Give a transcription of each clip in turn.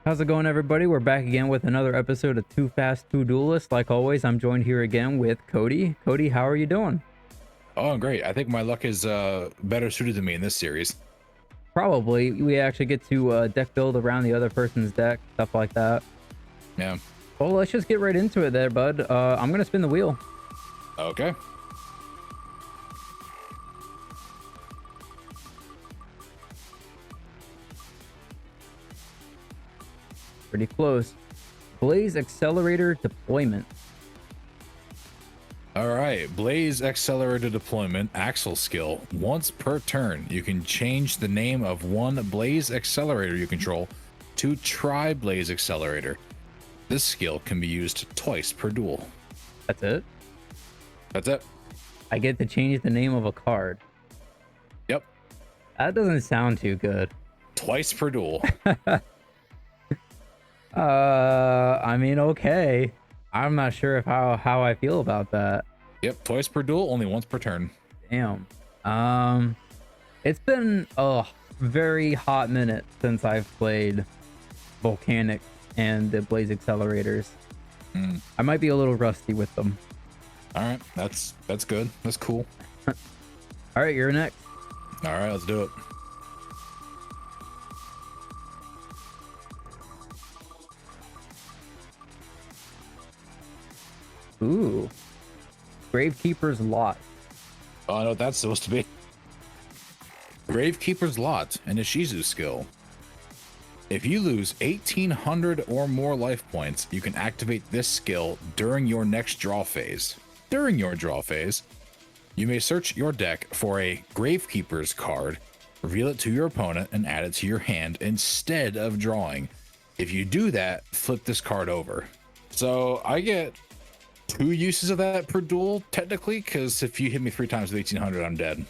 How's it going, everybody? We're back again with another episode of Too Fast, Too Duelists. Like always, I'm joined here again with Cody. Cody, how are you doing? Oh, great. I think my luck is better suited to me in this series. Probably. We actually get to deck build around the other person's deck, stuff like that. Yeah. Well, let's just get right into it there, bud. I'm going to spin the wheel. Okay. Pretty close. Blaze Accelerator Deployment. All right. Blaze Accelerator Deployment Axle skill. Once per turn, you can change the name of one Blaze Accelerator you control to Tri-Blaze Accelerator. This skill can be used twice per duel. That's it? That's it. I get to change the name of a card. Yep. That doesn't sound too good. Twice per duel. I mean, okay. I'm not sure if how I feel about that. Yep. Twice per duel, only once per turn. Damn. It's been a very hot minute since I've played Volcanic and the Blaze Accelerators. I might be a little rusty with them. All right. That's good. That's cool. All right, you're next. All right. Let's do it. Ooh. Gravekeeper's Lot. Oh, I know what that's supposed to be. Gravekeeper's Lot, an Ishizu skill. If you lose 1,800 or more life points, you can activate this skill during your next draw phase. During your draw phase, you may search your deck for a Gravekeeper's card, reveal it to your opponent, and add it to your hand instead of drawing. If you do that, flip this card over. So I get 2 uses of that per duel, technically, because if you hit me 3 times with 1,800, I'm dead.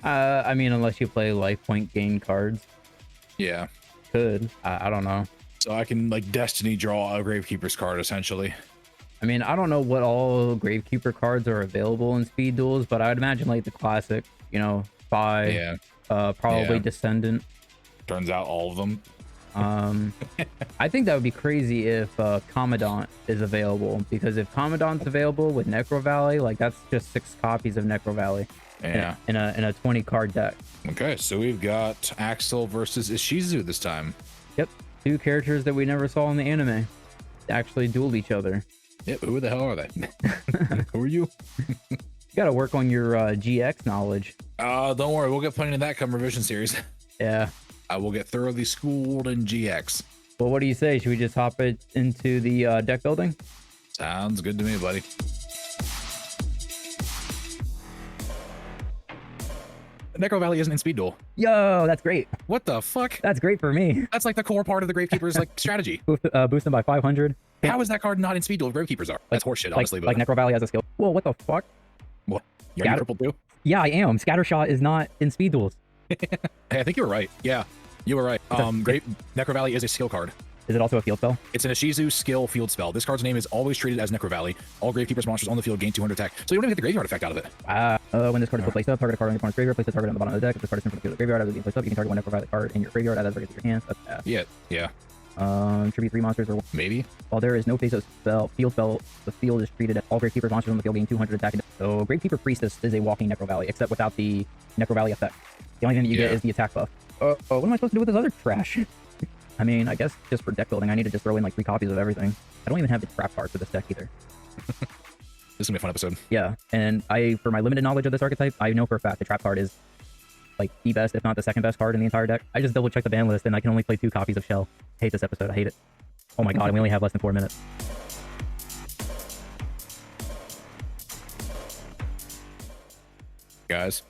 I mean, unless you play life point gain cards. Yeah. Could. I don't know. So I can, like, Destiny draw a Gravekeeper's card, essentially. I mean, I don't know what all Gravekeeper cards are available in Speed Duels, but I'd imagine, like, the classic, you know, 5. Yeah. Probably Yeah. Descendant. Turns out all of them. I think that would be crazy if Commandant is available, because if Commandant's available with Necro Valley, like, that's just 6 copies of Necro Valley. Yeah. In a 20 card deck. Okay, so we've got Axel versus Ishizu this time. Yep, 2 characters that we never saw in the anime actually duel each other. Yep, who the hell are they? Who are you? You gotta work on your GX knowledge. Don't worry, we'll get plenty of that come revision series. Yeah. I will get thoroughly schooled in GX. Well, what do you say? Should we just hop it into the deck building? Sounds good to me, buddy. Necro Valley isn't in Speed Duel. Yo, that's great. What the fuck? That's great for me. That's like the core part of the Gravekeeper's like strategy. Boost them by 500. How is that card not in Speed Duel if Gravekeepers are? That's horseshit, honestly. Like Necro Valley has a skill. Whoa, what the fuck? What? You're triple too? Yeah, I am. Scattershot is not in Speed Duels. Hey, I think you were right. Yeah, you were right. Necro Valley is a skill card. Is it also a field spell? It's an Ishizu skill field spell. This card's name is always treated as Necro Valley. All Gravekeeper's monsters on the field gain 200 attack. So you don't even get the graveyard effect out of it. When this card is put placed up, target a card on your opponent's graveyard, place the target on the bottom of the deck. If this card is sent from the field of the graveyard, as it's being placed up, you can target one Necro Valley card in your graveyard, add that target to your hands. That's bad. Yeah. Tribute 3 monsters or Maybe. while there is no face of field spell, the field is treated as all Gravekeeper's monsters on the field gain 200 attack. So Gravekeeper Priestess is a walking Necro Valley, except without the Necro Valley effect. The only thing that you get is the attack buff. What am I supposed to do with this other trash? I mean, I guess just for deck building, I need to just throw in like 3 copies of everything. I don't even have the trap card for this deck either. This is gonna be a fun episode. Yeah, and for my limited knowledge of this archetype, I know for a fact the trap card is like the best, if not the second best card in the entire deck. I just double checked the ban list and I can only play 2 copies of Shell. I hate this episode. I hate it. Oh my god, and we only have less than 4 minutes. Guys,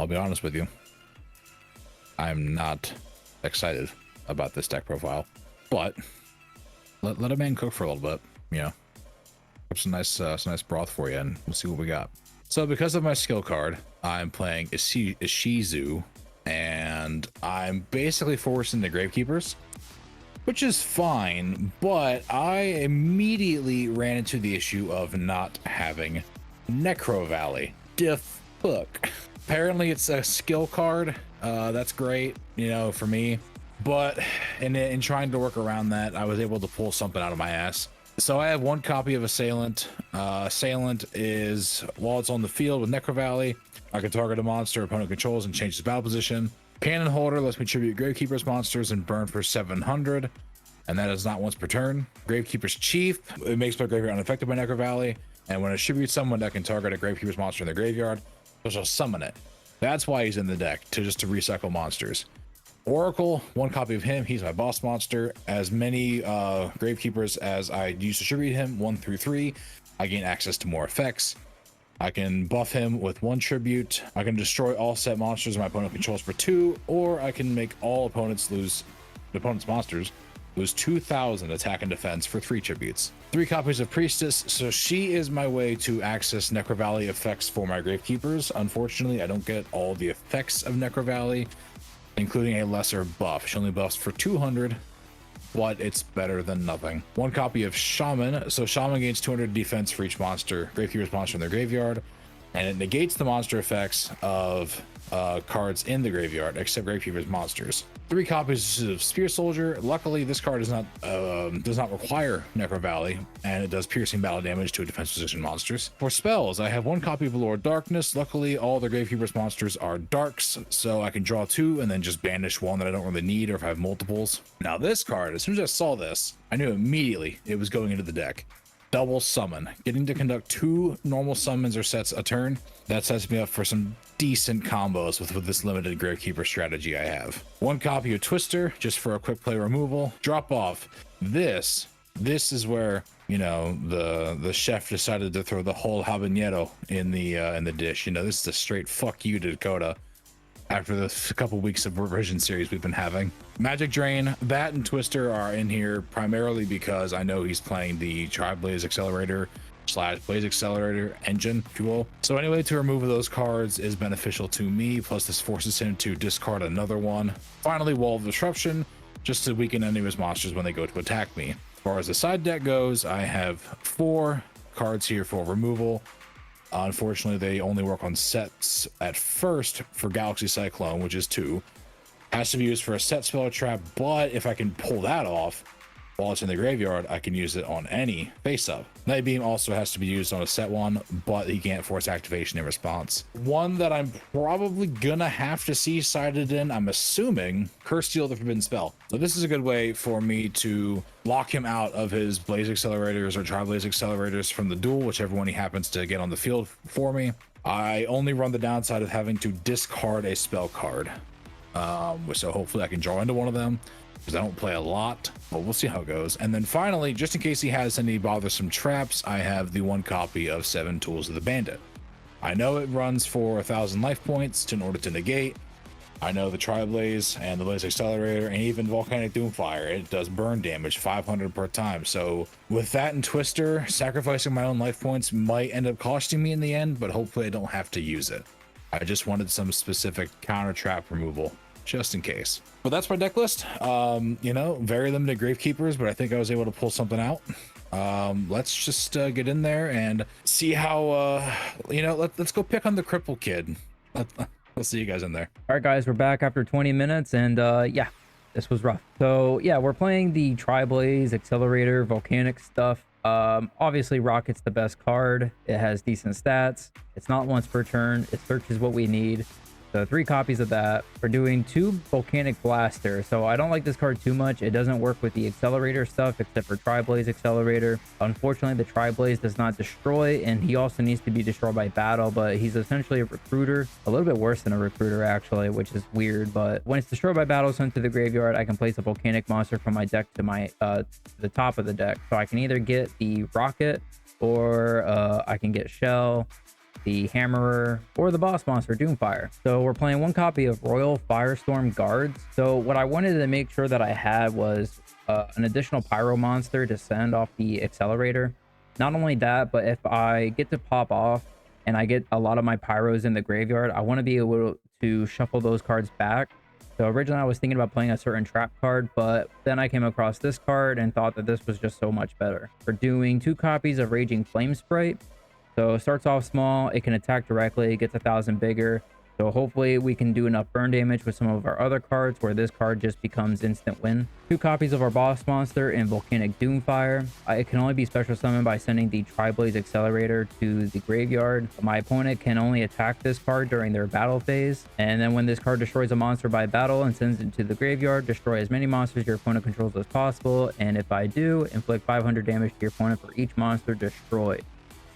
I'll be honest with you. I'm not excited about this deck profile, but let a man cook for a little bit, you know. Some nice broth for you, and we'll see what we got. So because of my skill card, I'm playing Ishizu, and I'm basically forced into Gravekeepers, which is fine, but I immediately ran into the issue of not having Necro Valley. Fuck. Apparently it's a skill card. That's great, you know, for me. But in trying to work around that, I was able to pull something out of my ass. So I have one copy of Assailant. Assailant is, while it's on the field with Necro Valley, I can target a monster opponent controls and change its battle position. Cannon Holder lets me tribute Gravekeeper's monsters and burn for 700, and that is not once per turn. Gravekeeper's Chief, it makes my graveyard unaffected by Necro Valley, and when I tribute someone that can target a Gravekeeper's monster in their graveyard, so she'll summon it. That's why he's in the deck, to recycle monsters. Oracle, one copy of him, he's my boss monster. As many Gravekeepers as I use to tribute him, 1 through 3, I gain access to more effects. I can buff him with 1 tribute. I can destroy all set monsters my opponent controls for 2, or I can make all opponents monsters lose 2,000 attack and defense for 3 tributes. 3 copies of Priestess, so she is my way to access Necro Valley effects for my Gravekeepers. Unfortunately, I don't get all the effects of Necro Valley, including a lesser buff. She only buffs for 200, but it's better than nothing. 1 copy of Shaman. So Shaman gains 200 defense for each monster, Gravekeeper's monster in their graveyard, and it negates the monster effects of cards in the graveyard, except Gravekeeper's monsters. 3 copies of Spear Soldier. Luckily, this card does not require Necro Valley, and it does piercing battle damage to defense position monsters. For spells, I have 1 copy of Lord Darkness. Luckily, all the Gravekeeper's monsters are darks, so I can draw 2 and then just banish 1 that I don't really need, or if I have multiples. Now, this card, as soon as I saw this, I knew immediately it was going into the deck. Double summon, getting to conduct 2 normal summons or sets a turn. That sets me up for some decent combos with this limited Gravekeeper strategy I have. 1 copy of Twister, just for a quick play removal. Drop off. This is where, you know, the chef decided to throw the whole habanero in the dish. You know, this is a straight fuck you to Dakota after the couple weeks of revision series we've been having. Magic Drain, that and Twister are in here primarily because I know he's playing the Tri-Blaze Accelerator / Blaze Accelerator engine, if you will. So anyway, to remove those cards is beneficial to me, plus this forces him to discard another one. Finally, Wall of Disruption, just to weaken enemy's monsters when they go to attack me. As far as the side deck goes, I have 4 cards here for removal. Unfortunately, they only work on sets at first for Galaxy Cyclone, which is 2. Has to be used for a set spell trap, but if I can pull that off while it's in the graveyard, I can use it on any face-up. Night Beam also has to be used on a set one, but he can't force activation in response. One that I'm probably gonna have to see sided in, I'm assuming, Curse Steel the Forbidden Spell. So this is a good way for me to lock him out of his Blaze Accelerators or Tri-Blaze Accelerators from the duel, whichever one he happens to get on the field for me. I only run the downside of having to discard a spell card. So hopefully I can draw into one of them, because I don't play a lot, but we'll see how it goes. And then finally, just in case he has any bothersome traps, I have the 1 copy of 7 Tools of the Bandit. I know it runs for 1,000 life points in order to negate. I know the Tri-Blaze and the Blaze Accelerator and even Volcanic Doomfire, it does burn damage 500 per time. So with that and Twister, sacrificing my own life points might end up costing me in the end, but hopefully I don't have to use it. I just wanted some specific counter trap removal, just in case. But that's my deck list. You know, very limited Gravekeepers, but I think I was able to pull something out. Let's just get in there and see how, you know, let's go pick on the cripple kid. We'll see you guys in there. All right, guys, we're back after 20 minutes, and yeah, this was rough. So yeah, we're playing the Tri-Blaze Accelerator Volcanic stuff. Obviously Rocket's the best card. It has decent stats. It's not once per turn. It searches what we need. So 3 copies of that. We're doing 2 Volcanic Blaster. So I don't like this card too much. It doesn't work with the Accelerator stuff except for Tri-Blaze Accelerator. Unfortunately, the Tri-Blaze does not destroy, and he also needs to be destroyed by battle, but he's essentially a recruiter. A little bit worse than a recruiter, actually, which is weird. But when it's destroyed by battle, sent to the graveyard, I can place a Volcanic monster from my deck to my the top of the deck. So I can either get the Rocket, or I can get Shell, the Hammerer, or the boss monster Doomfire. So we're playing 1 copy of Royal Firestorm Guards. So what I wanted to make sure that I had was an additional pyro monster to send off the Accelerator. Not only that, but if I get to pop off and I get a lot of my pyros in the graveyard, I want to be able to shuffle those cards back. So originally I was thinking about playing a certain trap card, but then I came across this card and thought that this was just so much better. We're doing 2 copies of Raging Flame Sprite. So it starts off small, it can attack directly, it gets 1,000 bigger. So hopefully we can do enough burn damage with some of our other cards where this card just becomes instant win. 2 copies of our boss monster in Volcanic Doomfire. It can only be special summoned by sending the Tri-Blaze Accelerator to the graveyard. My opponent can only attack this card during their battle phase. And then when this card destroys a monster by battle and sends it to the graveyard, destroy as many monsters your opponent controls as possible. And if I do, inflict 500 damage to your opponent for each monster destroyed.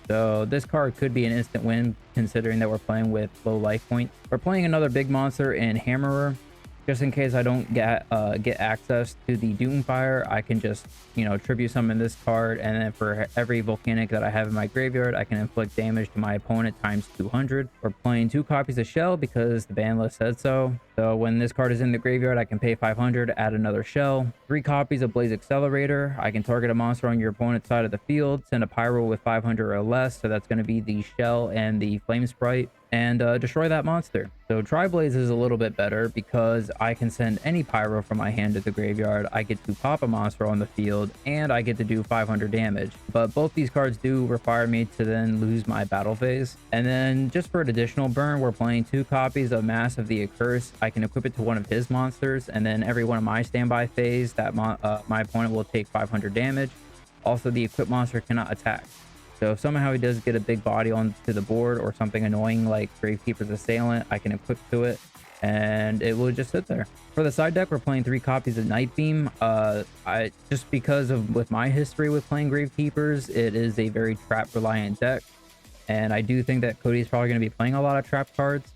So this card could be an instant win considering that we're playing with low life points. We're playing another big monster in Hammerer. Just in case I don't get access to the Doomfire, I can just, tribute summon this card, and then for every volcanic that I have in my graveyard, I can inflict damage to my opponent times 200. We're playing 2 copies of Shell because the ban list said so. So when this card is in the graveyard, I can pay 500, add another Shell. 3 copies of Blaze Accelerator. I can target a monster on your opponent's side of the field, send a Pyro with 500 or less, so that's going to be the Shell and the Flame Sprite, and destroy that monster. So Tri-Blaze is a little bit better because I can send any Pyro from my hand to the graveyard. I get to pop a monster on the field, and I get to do 500 damage. But both these cards do require me to then lose my battle phase. And then just for an additional burn, we're playing 2 copies of Mass of the Accursed. I can equip it to one of his monsters, and then every one of my standby phase, that my opponent will take 500 damage. Also, the equipped monster cannot attack. So if somehow he does get a big body onto the board or something annoying like Gravekeeper's Assailant, I can equip to it and it will just sit there. For the side deck, we're playing 3 copies of Night Beam. I just because of with my history with playing Gravekeepers, it is a very trap reliant deck. And I do think that Cody's probably going to be playing a lot of trap cards.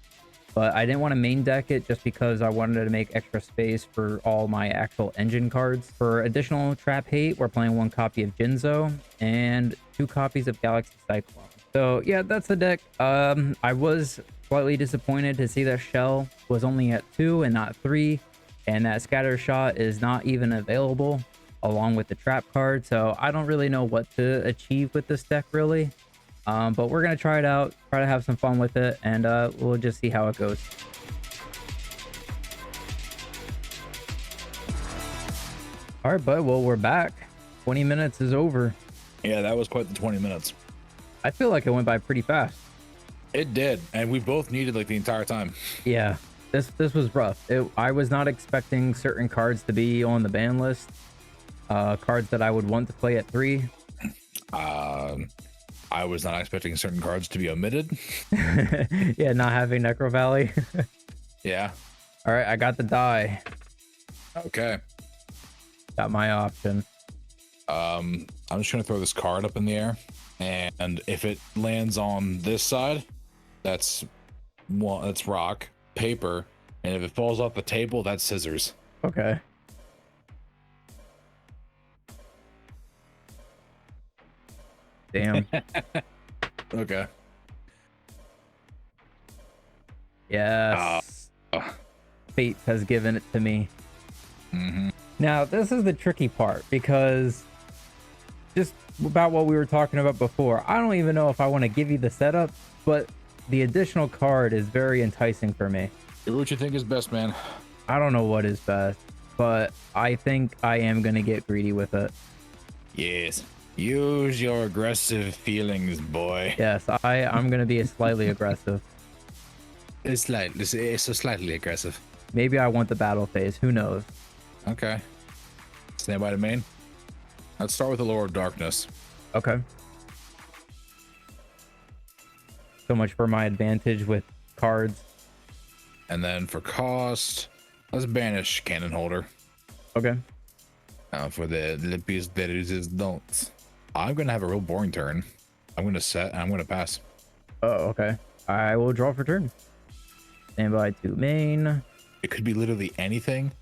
But I didn't want to main deck it just because I wanted to make extra space for all my actual engine cards. For additional trap hate, we're playing 1 copy of Jinzo and 2 copies of Galaxy Cyclone. So yeah, that's the deck. I was slightly disappointed to see that Shell was only at 2 and not 3, and that Scatter Shot is not even available along with the trap card. So I don't really know what to achieve with this deck really. But we're gonna try it out, try to have some fun with it, and we'll just see how it goes. All right, bud. Well, we're back. 20 minutes is over. Yeah, that was quite the 20 minutes. I feel like it went by pretty fast. It did, and we both needed like the entire time. Yeah, this was rough. I was not expecting certain cards to be on the ban list. Cards that I would want to play at 3. I was not expecting certain cards to be omitted. Yeah, not having Necro Valley. Yeah. All right, I got the die. Okay. Got my option. I'm just gonna throw this card up in the air, and if it lands on this side, that's rock, paper, and if it falls off the table, that's scissors. Okay. Damn. Okay. Yes. Fate has given it to me. Mm-hmm. Now, this is the tricky part because just about what we were talking about before, I don't even know if I want to give you the setup, but the additional card is very enticing for me. Do what you think is best, man. I don't know what is best, but I think I am going to get greedy with it. Yes. Use your aggressive feelings, boy. Yes, I'm going to be slightly aggressive. It's slightly aggressive. Maybe I want the battle phase. Who knows? Okay. Stand by the main. Let's start with the Lord of Darkness. Okay. So much for my advantage with cards. And then for cost, let's banish Cannon Holder. Okay. For the Lippies de Resistance. I'm going to have a real boring turn. I'm going to set and I'm going to pass. Oh, okay. I will draw for turn. Stand by to main. It could be literally anything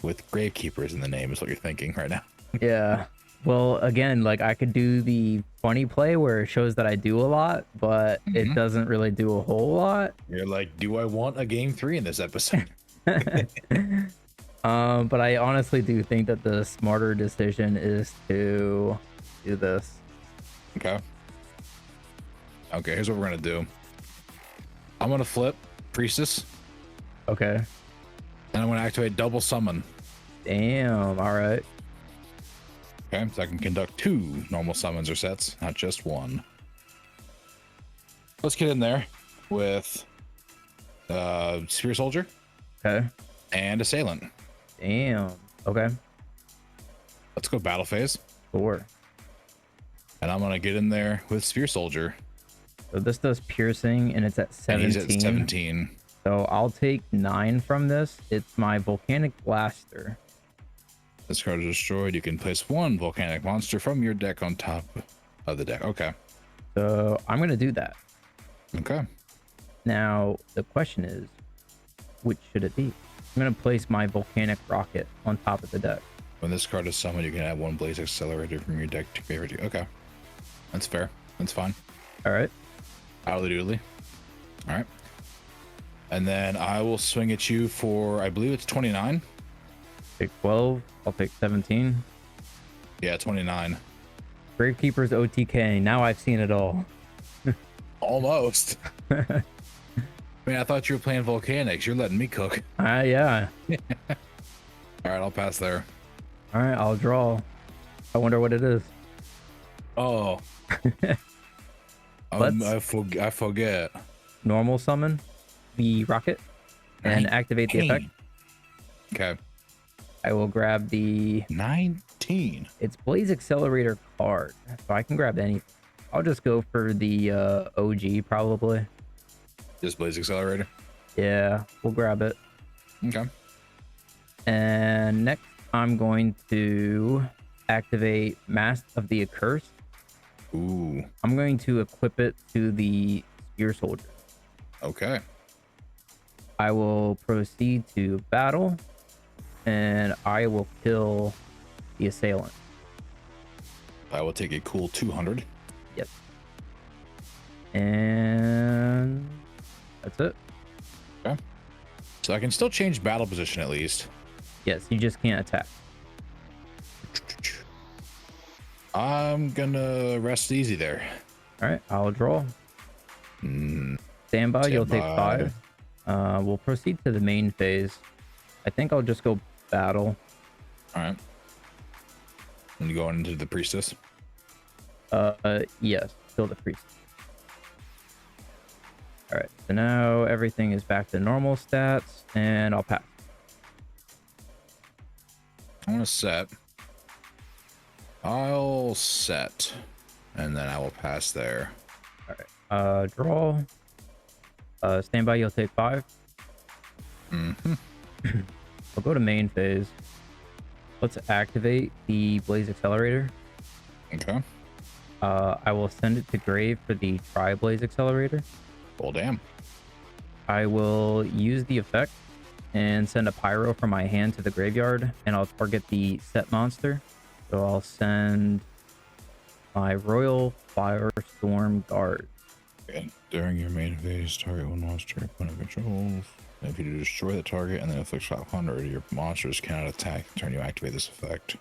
with Gravekeepers in the name is what you're thinking right now. Yeah. Well, again, like I could do the funny play where it shows that I do a lot, but it doesn't really do a whole lot. You're like, do I want a game 3 in this episode? But I honestly do think that the smarter decision is to do this. Okay. Okay, here's what we're gonna do. I'm gonna flip Priestess. Okay. And I'm gonna activate double summon. Damn. All right. Okay, so I can conduct 2 normal summons or sets, not just 1. Let's get in there with Spear Soldier, Okay. and Assailant. Damn. Okay. Let's go battle phase. Sure. And I'm gonna get in there with Spear Soldier. So this does piercing, and it's at 17. And he's at 17. So I'll take 9 from this. It's my Volcanic Blaster. This card is destroyed. You can place 1 volcanic monster from your deck on top of the deck. Okay. So I'm gonna do that. Okay. Now the question is, which should it be? I'm gonna place my Volcanic Rocket on top of the deck. When this card is summoned, you can add 1 Blaze Accelerator from your deck to favorite. Okay. That's fair. That's fine. All right. Outly doodly. All right. And then I will swing at you for, I believe it's 29. Take 12. I'll take 17. Yeah, 29. Gravekeeper's OTK. Now I've seen it all. Almost. I mean, I thought you were playing Volcanics. You're letting me cook. Yeah. All right, I'll pass there. All right, I'll draw. I wonder what it is. Oh. I forget. Normal summon the rocket and activate the effect. Okay. I will grab the 19. It's Blaze Accelerator card, so I can grab anything. I'll just go for the OG probably. Just Blaze Accelerator. Yeah, we'll grab it. Okay. And next, I'm going to activate Mask of the Accursed. Ooh. I'm going to equip it to the Spear Soldier. Okay. I will proceed to battle, and I will kill the assailant. I will take a cool 200. Yep. And that's it. Okay. So I can still change battle position at least. Yes, you just can't attack. I'm gonna rest easy there. All right, I'll draw. Standby, you'll take 5. We'll proceed to the main phase. I think I'll just go battle. All right. And you going into the priestess? Yes, kill the priest. All right, so now everything is back to normal stats, and I'll pass. I want to set. I'll set, and then I will pass there. All right, draw. Standby, you'll take 5. I'll go to main phase. Let's activate the Blaze Accelerator. Okay. I will send it to grave for the Tri-Blaze Accelerator. Well, damn. I will use the effect and send a pyro from my hand to the graveyard, and I'll target the set monster. So I'll send my Royal Firestorm Guard. Okay. During your main phase, target 1 monster your opponent controls. If you destroy the target and then afflict 500, your monsters cannot attack until you activate this effect.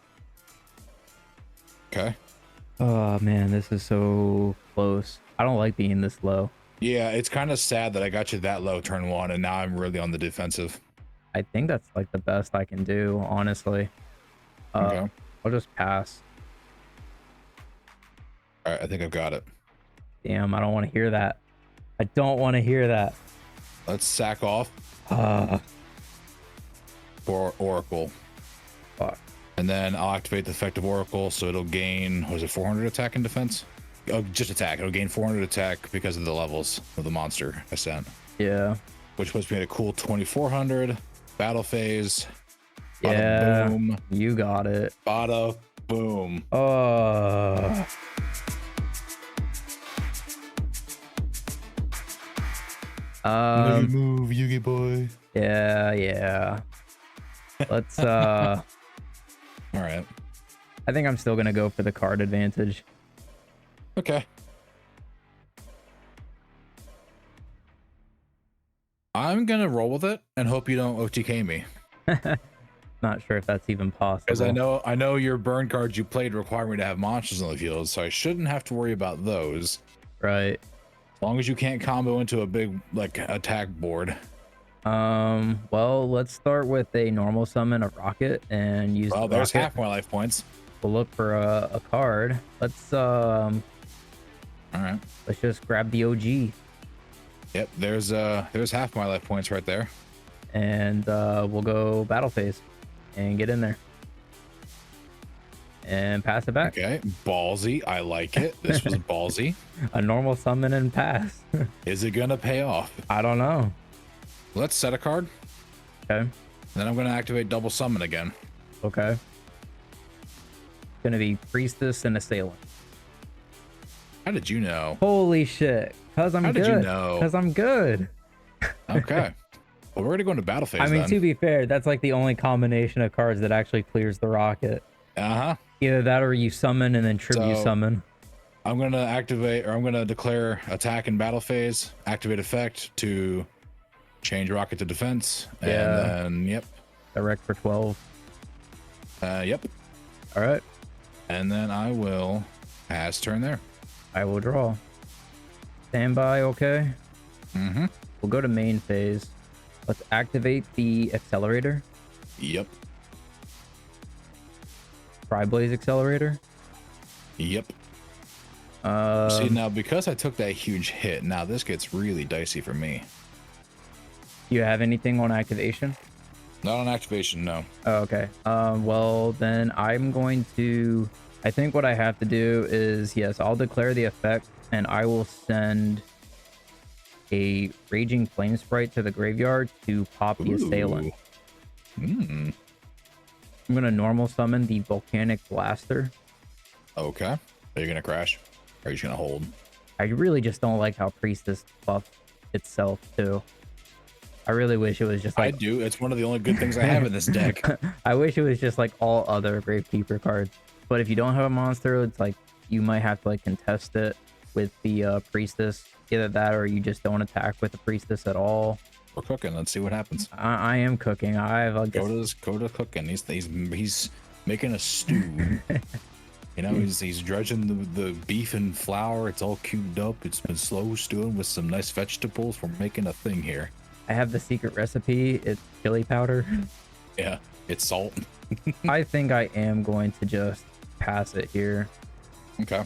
Okay. Oh man, this is so close. I don't like being this low. Yeah, it's kind of sad that I got you that low turn 1, and now I'm really on the defensive. I think that's like the best I can do, honestly. Okay. I'll just pass. All right, I think I've got it. Damn, I don't want to hear that. I don't want to hear that. Let's sack off for Oracle. Fuck. And then I'll activate the effect of Oracle, so it'll gain, what is it, 400 attack and defense? Oh, just attack. It'll gain 400 attack because of the levels of the monster I sent. Yeah. Which puts me at a cool 2400. Battle phase. Bada Yeah. boom. You got it. Bada boom. Move, Yugi boy. Yeah. Let's All right. I think I'm still gonna go for the card advantage. Okay. I'm gonna roll with it and hope you don't OTK me. Not sure if that's even possible. Because I know your burn cards you played require me to have monsters on the field, so I shouldn't have to worry about those. Right. As long as you can't combo into a big like attack board. Well, let's start with a normal summon of rocket and use the There's rocket. half my life points. We'll look for a card. Let's All right. let's just grab the OG. Yep, there's half my life points right there. And we'll go battle phase and get in there and pass it back. Okay, ballsy. I like it. This was ballsy. A normal summon and pass. Is it gonna pay off? I don't know. Let's set a card. Okay. Then I'm gonna activate double summon again. Okay. Gonna be priestess and assailant. How did you know? Holy shit. Cause I'm How good. did you know? Cause I'm good. Okay. Well, we're gonna go into battle phase. I mean, then. to be fair, that's like the only combination of cards that actually clears the rocket. Uh-huh. Either that or you summon and then tribute summon. I'm gonna activate, or I'm gonna declare attack in battle phase, activate effect to change rocket to defense, Yeah. and then yep. Direct for 12. Yep. All right. And then I will pass turn there. I will draw. Standby, okay. Mm-hmm. We'll go to main phase. Let's activate the accelerator. Yep. Tri-Blaze accelerator. Yep. See, now because I took that huge hit, now this gets really dicey for me. Do you have anything on activation? Not on activation, no. Oh, okay. Well, then I'm going to... I think what I have to do is, yes, I'll declare the effect, and I will send a Raging Flame Sprite to the graveyard to pop the assailant. Mm. I'm going to normal summon the Volcanic Blaster. Okay. Are you gonna crash? Or are you just gonna hold? I really just don't like how Priestess buffed itself, too. I really wish it was just like... I do. It's one of the only good things I have in this deck. I wish it was just like all other Gravekeeper cards. But if you don't have a monster, it's like you might have to like contest it with the Priestess. Either that or you just don't attack with the Priestess at all. We're cooking. Let's see what happens. I am cooking. I have like Coda's cooking. He's making a stew. You know, he's dredging the beef and flour. It's all cubed up. It's been slow stewing with some nice vegetables. We're making a thing here. I have the secret recipe. It's chili powder. Yeah, it's salt. I think I am going to just pass it here. Okay.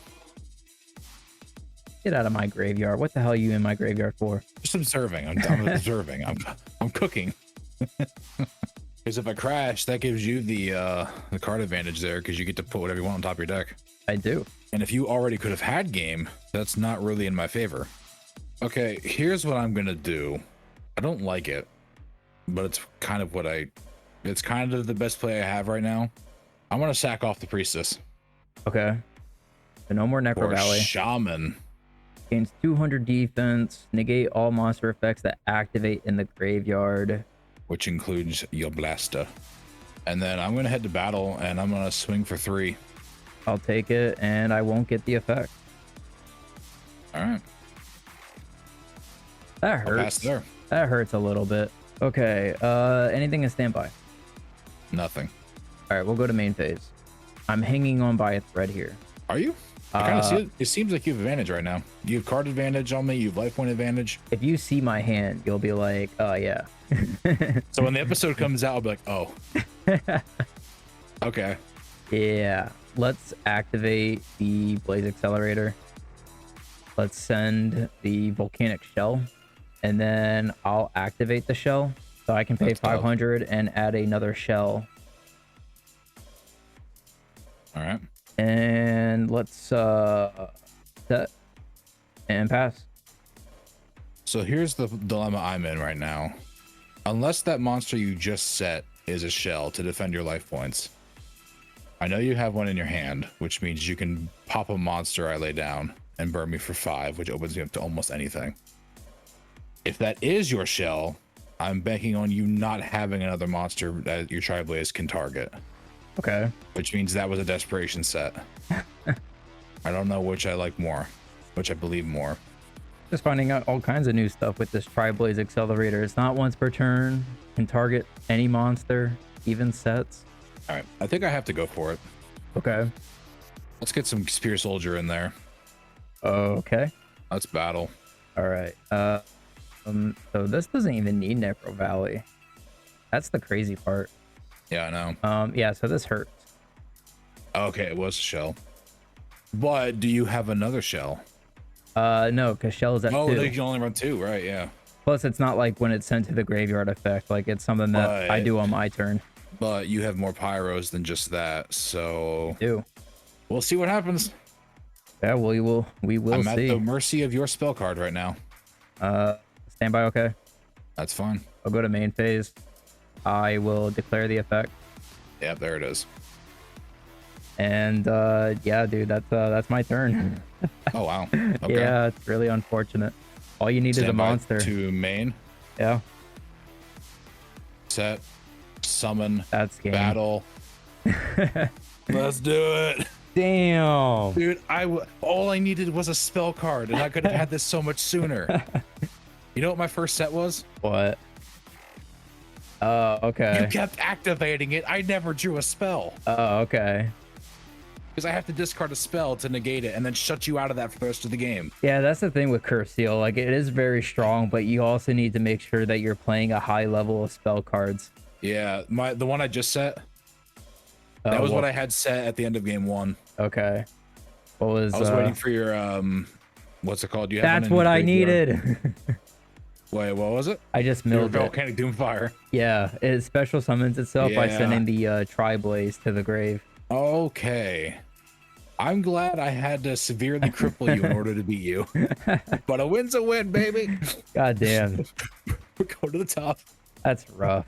Get out of my graveyard. What the hell are you in my graveyard for? Just observing. I'm observing. I'm cooking. Because if I crash, that gives you the card advantage there, because you get to put whatever you want on top of your deck. I do. And if you already could have had game, that's not really in my favor. Okay, here's what I'm gonna do. I don't like it, but it's kind of it's kind of the best play I have right now. I'm gonna sack off the Priestess. Okay. So no more Necro Or Valley. Shaman. Gains 200 defense. Negate all monster effects that activate in the graveyard. Which includes your blaster. And then I'm gonna head to battle and I'm gonna swing for 3. I'll take it and I won't get the effect. All right. That I'll pass hurts. there. That hurts a little bit. Okay. Anything in standby? Nothing. All right, we'll go to main phase. I'm hanging on by a thread here. Are you? I kind of see it. It seems like you have advantage right now. You have card advantage on me. You have life point advantage. If you see my hand, you'll be like, oh, yeah. So when the episode comes out, I'll be like, oh. Okay. Yeah. Let's activate the Blaze Accelerator. Let's send the Volcanic Shell. And then I'll activate the shell. So I can pay That's tough. 500 and add another shell. All right. And let's set and pass. So here's the dilemma I'm in right now. Unless that monster you just set is a shell to defend your life points, I know you have one in your hand, which means you can pop a monster I lay down and burn me for 5, which opens me up to almost anything. If that is your shell, I'm banking on you not having another monster that your Tri-Blaze can target. Okay. Which means that was a desperation set. I don't know which I like more, which I believe more. Just finding out all kinds of new stuff with this Tri-Blaze Accelerator. It's not once per turn. Can target any monster, even sets. All right, I think I have to go for it. Okay. Let's get some Spear Soldier in there. Okay. Let's battle. All right. So this doesn't even need Necro Valley. That's the crazy part. Yeah, I know. Yeah, so this hurts. Okay, it was a shell. But do you have another shell? No, because Shell is at Oh, 2. no, you can only run 2, right? Yeah. Plus, it's not like when it's sent to the graveyard effect. Like, it's something that I do on my turn. But you have more pyros than just that, so I do. We'll see what happens. Yeah, we will I'm see. at the mercy of your spell card right now. Standby, okay. That's fine. I'll go to main phase. I will declare the effect. Yep, there it is. And yeah, dude, that's my turn. Oh wow. Okay. Yeah, it's really unfortunate. All you need is a monster. To main. Yeah. Set. Summon. That's game. Battle. Let's do it. Damn. Dude, all I needed was a spell card, and I could have had this so much sooner. You know what my first set was? What? Oh, okay. You kept activating it. I never drew a spell. Oh, okay. Because I have to discard a spell to negate it and then shut you out of that for the rest of the game. Yeah, that's the thing with Curse Seal. Like, it is very strong, but you also need to make sure that you're playing a high level of spell cards. Yeah, the one I just set, that was what I had set at the end of game 1. Okay. What was I was waiting for your what's it called? You have That's what I needed. Wait, what was it? I just milled it. Volcanic Doomfire. Yeah, it special summons itself by sending the Tri-Blaze to the grave. Okay. I'm glad I had to severely cripple you in order to beat you. But a win's a win, baby. God damn. We're going to the top. That's rough.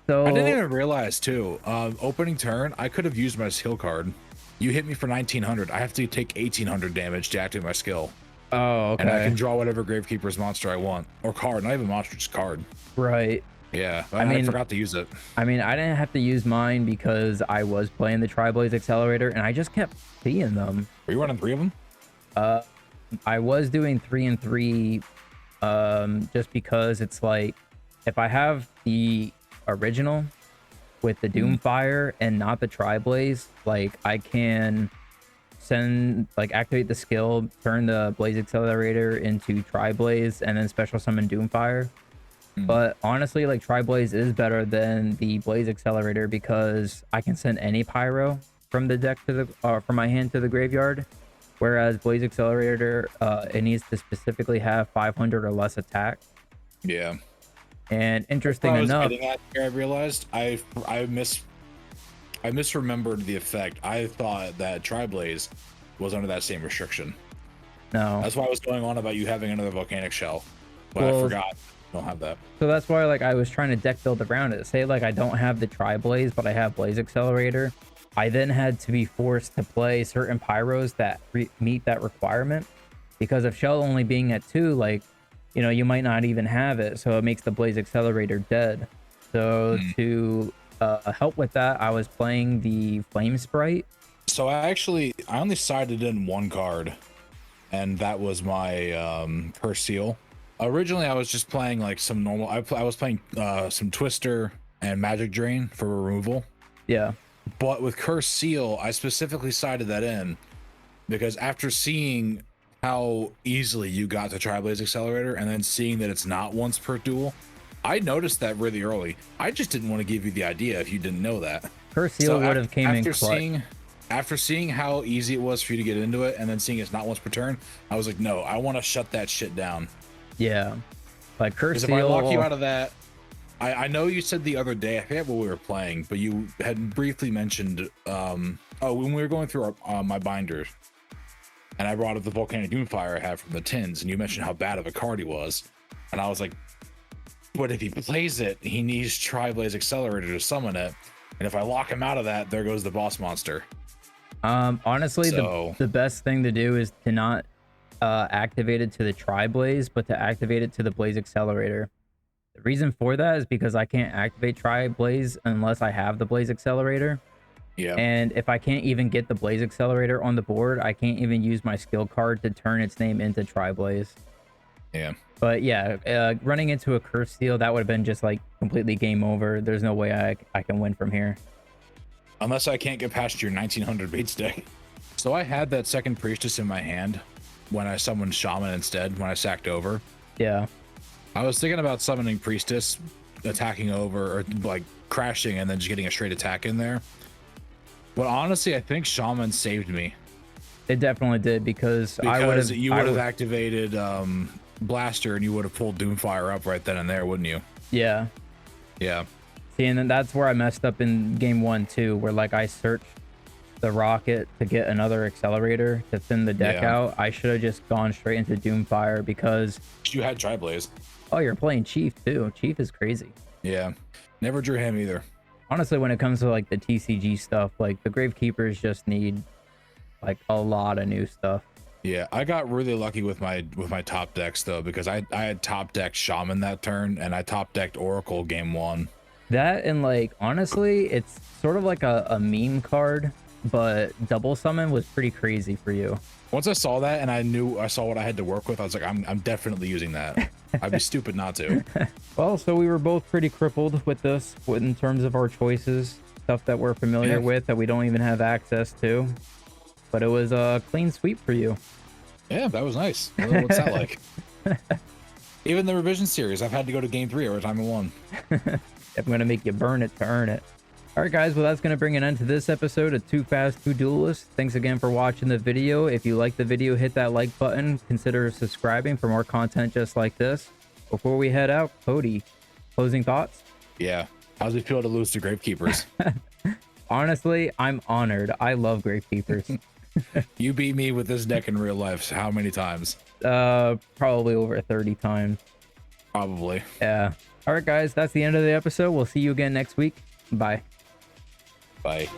So I didn't even realize too. Opening turn, I could have used my skill card. You hit me for 1900. I have to take 1800 damage to activate my skill. Oh, okay. And I can draw whatever Gravekeeper's monster I want. Or card, not even monster, just card. Right. Yeah, I forgot to use it. I mean, I didn't have to use mine because I was playing the Tri-Blaze Accelerator, and I just kept seeing them. Were you running 3 of them? I was doing 3 and 3, just because it's like, if I have the original with the Doomfire and not the Tri-Blaze, like, I can activate the skill, turn the Blaze Accelerator into Tri-Blaze, and then special summon Doomfire. But honestly, like, Tri-Blaze is better than the Blaze Accelerator because I can send any pyro from the deck to the from my hand to the graveyard, whereas Blaze Accelerator it needs to specifically have 500 or less attack. Yeah. And interesting enough, I realized I misremembered the effect. I thought that Tri-Blaze was under that same restriction. No, that's why I was going on about you having another volcanic shell, but I forgot. Don't have that. So that's why, like, I was trying to deck build around it. Say, like, I don't have the Tri-Blaze, but I have Blaze Accelerator. I then had to be forced to play certain pyros that meet that requirement, because of Shell only being at 2, like, you know, you might not even have it, so it makes the Blaze Accelerator dead. So to help with that, I was playing the Flame Sprite. So I only sided in 1 card, and that was my Curse Seal. Originally, I was just playing like some normal. I was playing some Twister and Magic Drain for removal. Yeah. But with Curse Seal, I specifically sided that in because after seeing how easily you got the Tri-Blaze Accelerator and then seeing that it's not once per duel, I noticed that really early. I just didn't want to give you the idea if you didn't know that. Curse Seal would have came in clutch. After seeing how easy it was for you to get into it and then seeing it's not once per turn, I was like, no, I want to shut that shit down. Yeah, like Curse Seal. If I lock you out of that, I know you said the other day, I forget what we were playing, but you had briefly mentioned, when we were going through my binders, and I brought up the Volcanic Doomfire I had from the tins, and you mentioned how bad of a card he was, and I was like, but if he plays it, he needs Tri-Blaze Accelerator to summon it, and if I lock him out of that, there goes the boss monster. Honestly, the best thing to do is to not activate it to the Tri-Blaze, but to activate it to the Blaze Accelerator. The reason for that is because I can't activate Tri-Blaze unless I have the Blaze Accelerator. Yeah. And if I can't even get the Blaze Accelerator on the board, I can't even use my skill card to turn its name into Tri-Blaze. Yeah. But yeah, running into a Curse Seal, that would have been just like completely game over. There's no way I can win from here. Unless I can't get past your 1900 beats deck. So I had that second Priestess in my hand when I summoned Shaman instead, when I sacked over. Yeah. I was thinking about summoning Priestess, attacking over, or like crashing and then just getting a straight attack in there. But honestly, I think Shaman saved me. It definitely did because I would have. You would have activated Blaster and you would have pulled Doomfire up right then and there, wouldn't you? Yeah. Yeah. See, and then that's where I messed up in game 1 too, where like I searched the rocket to get another accelerator to thin the deck out. I should have just gone straight into Doomfire because you had Tri-Blaze. Oh, you're playing Chief too. Chief is crazy. Yeah, never drew him either. Honestly, when it comes to like the TCG stuff, like the Gravekeepers just need like a lot of new stuff. Yeah, I got really lucky with my top decks though, because I had top decked Shaman that turn and I top decked Oracle game 1. That and like honestly, it's sort of like a meme card, but double summon was pretty crazy for you. Once I saw that and I saw what I had to work with, I was like, I'm definitely using that. I'd be stupid not to. Well, so we were both pretty crippled with this in terms of our choices, stuff that we're familiar with that we don't even have access to. But it was a clean sweep for you. Yeah, that was nice. What's that like? Even the revision series, I've had to go to game 3 every time I won. I'm going to make you burn it to earn it. All right, guys. Well, that's going to bring an end to this episode of Too Fast, Too Duelist. Thanks again for watching the video. If you like the video, hit that like button. Consider subscribing for more content just like this. Before we head out, Cody, closing thoughts? Yeah. How does it feel to lose to Gravekeepers? Honestly, I'm honored. I love Gravekeepers. You beat me with this deck in real life. So how many times? Probably over 30 times. Probably. Yeah. All right, guys. That's the end of the episode. We'll see you again next week. Bye. Bye.